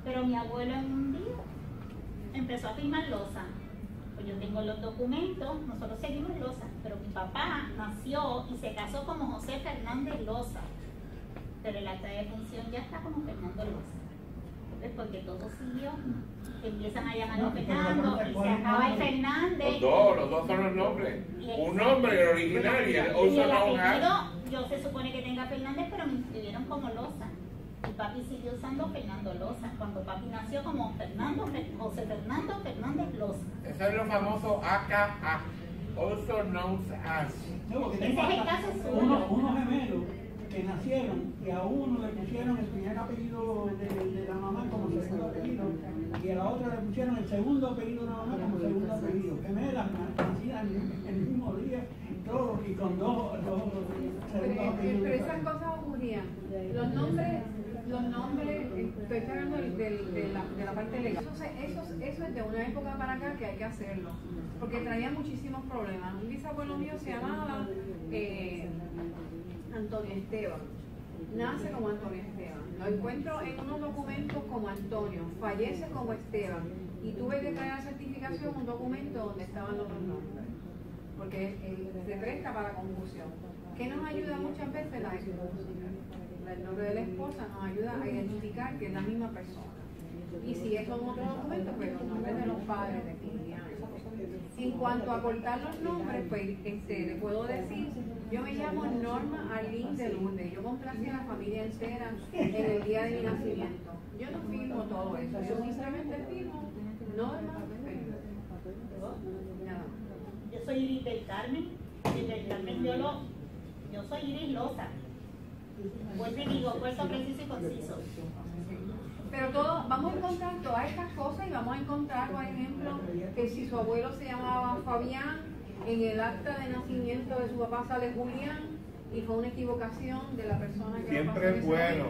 Pero mi abuelo en un día empezó a firmar Loza. Pues yo tengo los documentos, nosotros seguimos Loza, pero mi papá nació y se casó como José Fernández Loza. Pero el acta de función ya está como Fernando Loza. ¿Ves? Porque todo siguió. Empiezan a llamarlo Fernando y se acaba el Fernández. Los dos son los nombres. Un nombre, el original, y el apellido, yo se supone que tenga Fernández, pero me inscribieron como Loza. Y papi siguió usando Fernando Loza. Cuando papi nació como José Fernando Fernández Loza. Eso es lo famoso AKA, also known as. No, ese es el caso suyo. Unos gemelos que nacieron y a uno le pusieron el primer apellido de la mamá como segundo apellido y a la otra le pusieron el segundo apellido de la mamá como segundo apellido. Gemelas nacidas en el mismo día todo, y con dos segundos apellidos. Pero esas cosas ocurrían. Los nombres, estoy hablando de la parte legal. Eso es de una época para acá que hay que hacerlo, porque traía muchísimos problemas. Un bisabuelo mío se llamaba Antonio Esteban, nace como Antonio Esteban, lo encuentro en unos documentos como Antonio, fallece como Esteban, y tuve que traer a certificación un documento donde estaban los otros nombres, porque se presta para confusión. ¿Qué nos ayuda muchas veces? La esposa. El nombre de la esposa nos ayuda a identificar que es la misma persona. Y si eso es otro documento, pues los nombres de los padres definirían. En cuanto a cortar los nombres, pues le puedo decir, yo me llamo Norma Arlene de Lourdes, yo complací a la familia entera en el día de mi nacimiento. Yo no firmo todo eso, yo simplemente firmo Norma nada. Yo soy Iris del Carmen, yo soy Iris Loza. Vuelvo y digo, corto, preciso y conciso. Pero vamos a encontrar todas estas cosas y vamos a encontrar, por ejemplo, que si su abuelo se llamaba Fabián, en el acta de nacimiento de su papá sale Julián y fue una equivocación de la persona que siempre lo pasó es bueno.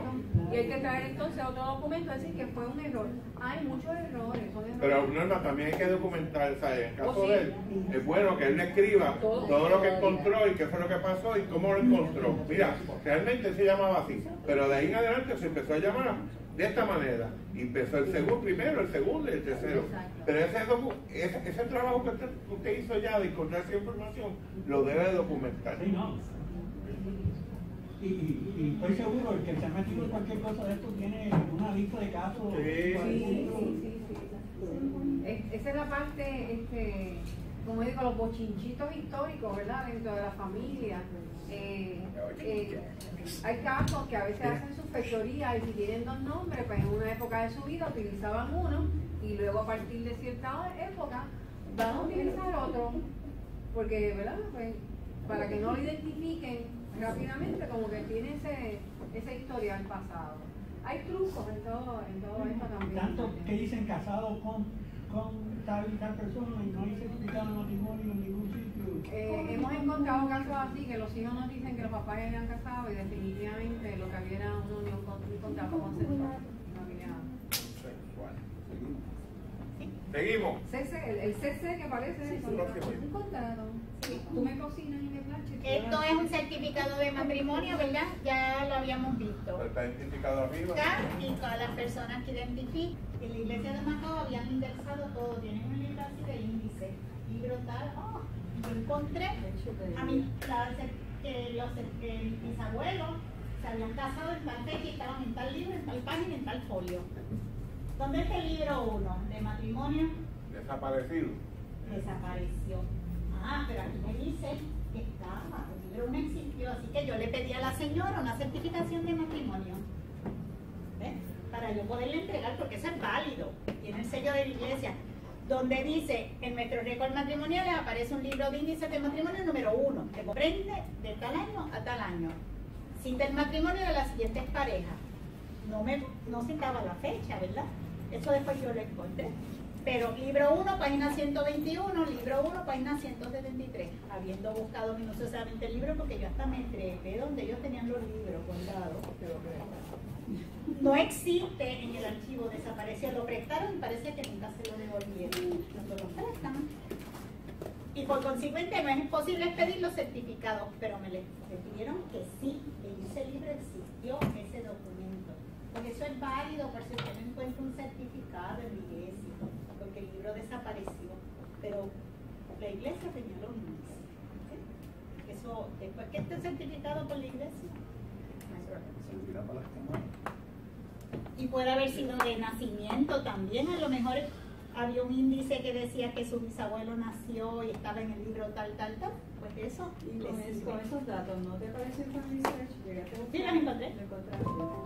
Y hay que traer entonces otro documento, decir que fue un error. Hay muchos errores, son errores. Pero Norma, también hay que documentar, ¿sabes? En el caso de él, es bueno que él le escriba todo lo que encontró y qué fue lo que pasó y cómo lo encontró. Mira, realmente se llamaba así, pero de ahí en adelante se empezó a llamar de esta manera. Y empezó el segundo primero, el segundo y el tercero. Pero ese trabajo que usted hizo ya de encontrar esa información, lo debe documentar. Sí, no. Y estoy seguro que el que se ha metido en cualquier cosa de esto tiene una lista de casos. Sí. Esa es la parte, como digo, los bochinchitos históricos, ¿verdad? Dentro de la familia. Hay casos que a veces hacen sus fechorías y si tienen dos nombres, pues en una época de su vida utilizaban uno y luego a partir de cierta época van a utilizar otro. Porque, ¿verdad? Pues, para que no lo identifiquen rápidamente, como que tiene esa historia del pasado. Hay trucos en todo esto también. Tanto que dicen casado con tal y tal persona y no hay certificado de matrimonio en ningún sitio. Hemos encontrado casos así que los hijos nos dicen que los papás ya habían casado y definitivamente lo que había era una unión con un contrato consensual. Seguimos. El CC que aparece un contrato. Tú me cocinas y me planchas. Esto es un certificado de matrimonio, ¿verdad? Ya lo habíamos visto. Está identificado arriba. Y todas las personas que identifican. En la iglesia de Macao habían indexado todo. Tienen un libro así de índice. Libro tal. Yo encontré a mis bisabuelos se habían casado en tal fecha y estaban en tal libro, en tal página, en tal folio. ¿Dónde está el libro 1 de matrimonio? Desaparecido. Desapareció. Pero aquí me dice que estaba, el libro 1 existió, así que yo le pedí a la señora una certificación de matrimonio. ¿Ves? Para yo poderle entregar, porque eso es válido. Tiene el sello de la iglesia, donde dice, en nuestros récords matrimoniales aparece un libro de índices de matrimonio número 1, que comprende de tal año a tal año. Cita el matrimonio de las siguientes parejas. No citaba la fecha, ¿verdad? Eso después yo lo encontré. Pero libro 1, página 121, libro 1, página 173. Habiendo buscado minuciosamente el libro, porque yo hasta me trepé donde ellos tenían los libros guardados. No existe en el archivo, desapareció. Lo prestaron y parece que nunca se lo devolvieron. No lo prestan. Y por consiguiente no es posible pedir los certificados, pero me les pidieron que sí, que en ese libro existió ese documento. Porque eso es válido por si usted no encuentra un certificado en la iglesia, porque el libro desapareció. Pero la iglesia tenía los índices. ¿Sí? Eso, después que esté certificado por la iglesia, y puede haber sido de nacimiento también, a lo mejor había un índice que decía que su bisabuelo nació y estaba en el libro tal, pues eso. Y con esos datos, ¿no te parece que un research? Sí, los encontré.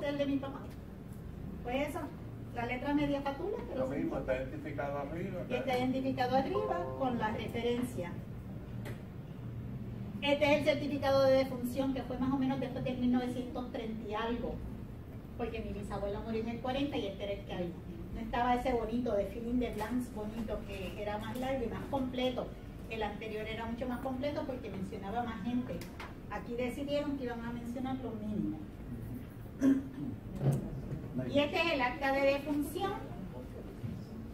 El de mi papá. Pues eso, la letra media patula. Lo mismo, está identificado arriba. Y está identificado arriba con la referencia. Este es el certificado de defunción que fue más o menos después de 1930 y algo. Porque mi bisabuela murió en el 40 y este era el que había. No estaba ese bonito de feeling de blancs bonito que era más largo y más completo. El anterior era mucho más completo porque mencionaba más gente. Aquí decidieron que iban a mencionar lo mínimo. Y este es el acta de defunción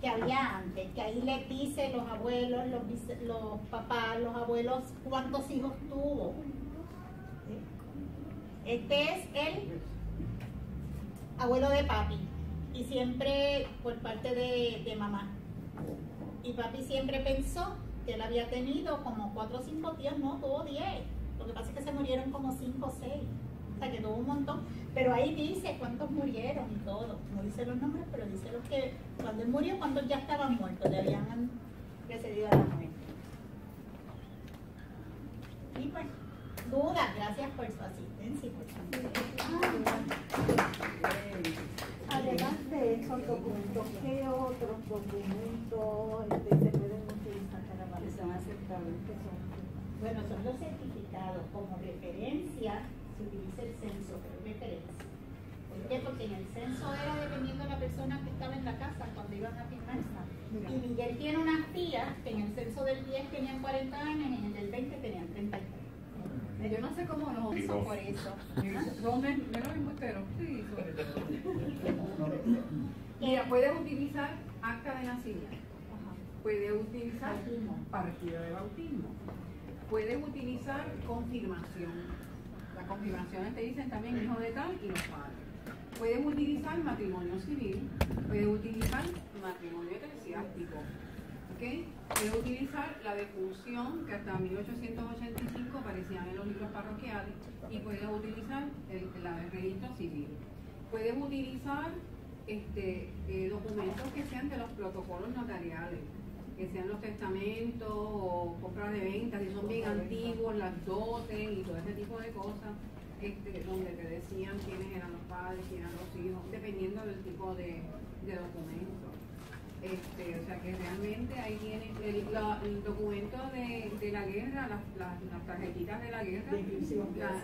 que había antes, que ahí les dice los abuelos, los papás, los abuelos, cuántos hijos tuvo. Este es el abuelo de papi. Y siempre por parte de mamá. Y papi siempre pensó que él había tenido como 4 o 5 tíos, no, tuvo 10. Lo que pasa es que se murieron como 5 o 6. O sea que tuvo un montón. Pero ahí dice cuántos murieron y todo. No dice los nombres, pero dice los que cuando él murió, cuántos ya estaban muertos, le habían precedido a la muerte. Y pues, dudas, gracias por su asistencia y por su Además de esos documentos, ¿qué otros documentos se pueden utilizar para que sean aceptables? Bueno, son los certificados como referencia, se utilice el censo, pero referencia. ¿Por qué? Porque en el censo era dependiendo de la persona que estaba en la casa cuando iban a firmar. Y Miguel tiene unas tías que en el censo del 10 tenían 40 años y en el del 20 tenían 33. Yo no sé cómo no Eso por eso. Son menos embusteros. Sí, sobre todo. Mira, puedes utilizar acta de nacimiento. Puedes utilizar partida de bautismo. Puedes utilizar confirmación. Las confirmaciones te dicen también hijo de tal y los padres. Puedes utilizar matrimonio civil. Puedes utilizar matrimonio eclesiástico. ¿Okay? Puedes utilizar la defunción que hasta 1885 aparecían en los libros parroquiales y puedes utilizar el registro civil. Puedes utilizar documentos que sean de los protocolos notariales, que sean los testamentos o compras de ventas, si son bien antiguos, las dotes y todo ese tipo de cosas, donde te decían quiénes eran los padres, quiénes eran los hijos, dependiendo del tipo de documento. O sea que realmente ahí tiene el documento de la guerra, las tarjetitas de la guerra, la inscripción de la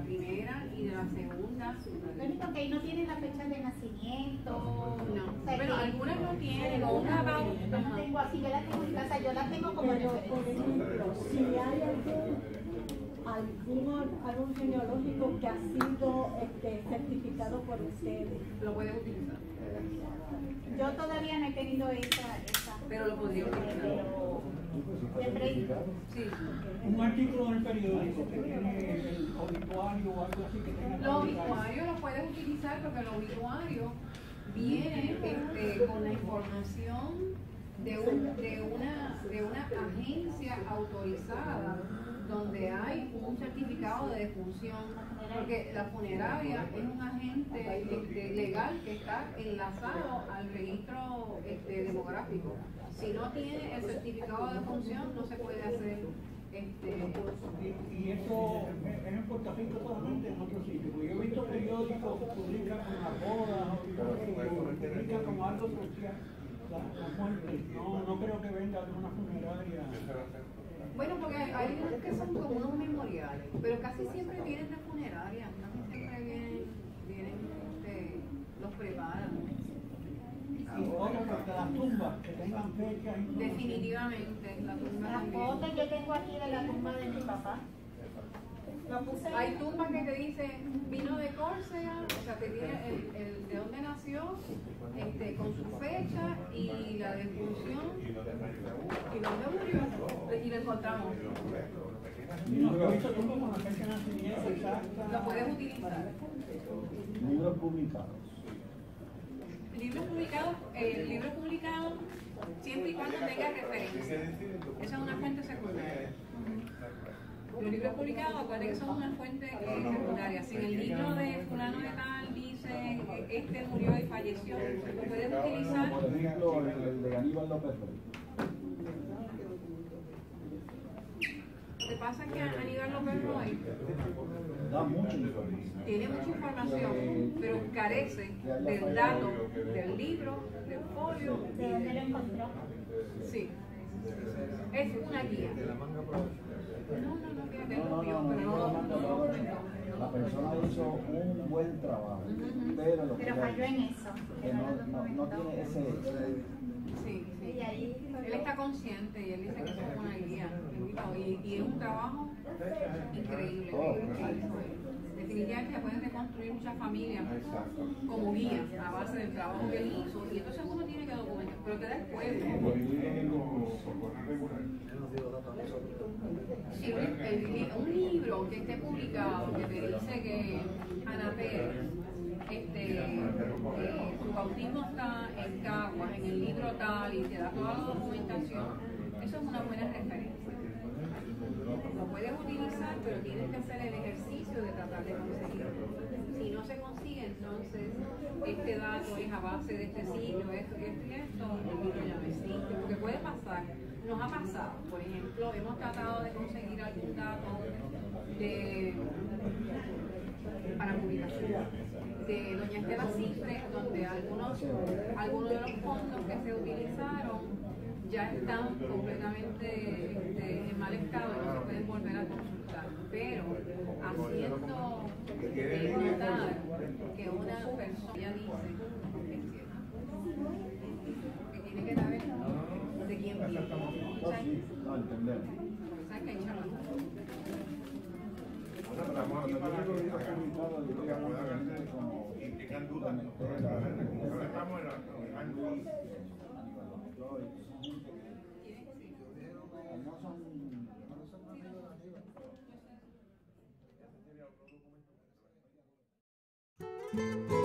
primera y de la segunda. Lo único que ahí no tienen la fecha de nacimiento. No, o sea, pero algunas no tienen, o una yo no tengo así, yo la tengo en casa, yo la tengo como pero, por ejemplo, si hay algún genealógico que ha sido certificado por ustedes, lo pueden utilizar. Yo todavía no he tenido esa. Pero lo podría utilizar. Sí. Un artículo en el periódico que tiene el obituario o algo así que tenga. Los obituarios los puedes utilizar porque el obituario viene con la información de una agencia autorizada donde hay un certificado de defunción, porque la funeraria es un agente legal que está enlazado al registro demográfico. Si no tiene el certificado de defunción, no se puede hacer. Y eso es en Puerto Rico solamente, en otros sitios. Porque yo he visto periódicos que publican con las bodas, publican como algo social la muerte. No creo que venga de una funeraria. Bueno, porque hay unos que son como unos memoriales, pero casi siempre vienen de funerarias, casi siempre vienen los preparan. Y otra que las tumbas que tengan fecha. Definitivamente, la tumba. Las fotos yo tengo aquí de la tumba de mi papá. Hay tumbas que te dicen vino de Córcega, o sea, te tiene el de dónde nació, con su fecha y la defunción y dónde murió, y lo encontramos. Lo puedes utilizar. Libros publicados. Libros publicados siempre y cuando tenga referencia. Esa es una fuente secundaria. Los libros publicados, acuérdense que son una fuente secundaria. Si en el libro de fulano de tal dice murió y falleció, lo puedes utilizar. Por ejemplo, el de Aníbal López Rey. Lo que pasa es que Aníbal López Rey da mucha información. Tiene mucha información, pero carece del dato del libro, del folio. ¿De dónde lo encontró? Sí. Es una guía. No, fíjate, lo vio, pero no lo documentó. La persona hizo un buen trabajo, pero falló en eso. Que no tiene ese. Sí. Él está consciente y él dice que eso es una guía. Y es un trabajo increíble. Definitivamente se pueden reconstruir muchas familias como guías a base del trabajo que él hizo. Y entonces uno tiene que documentar, pero te da el pueblo. Sí, un libro que esté publicado que te dice que Ana Pérez, su bautismo está en Caguas, en el libro tal, y te da toda la documentación, eso es una buena referencia. Lo puedes utilizar, pero tienes que hacer el ejercicio de tratar de conseguirlo. Si no se consigue, entonces este dato es a base de este siglo, esto, el libro ya no existe, porque puede pasar. Nos ha pasado, por ejemplo, hemos tratado de conseguir algún dato para publicación de doña Estela Cifre, donde algunos de los fondos que se utilizaron ya están completamente en mal estado y no se pueden volver a consultar. Pero haciendo notar que una persona ya dice que es cierto, que tiene que saber de quién viene. No, entendemos. ¿Sabes que hay charlatanes? Estamos aquí para que puedan como y tengan dudas. Ahora estamos en la no son amigos.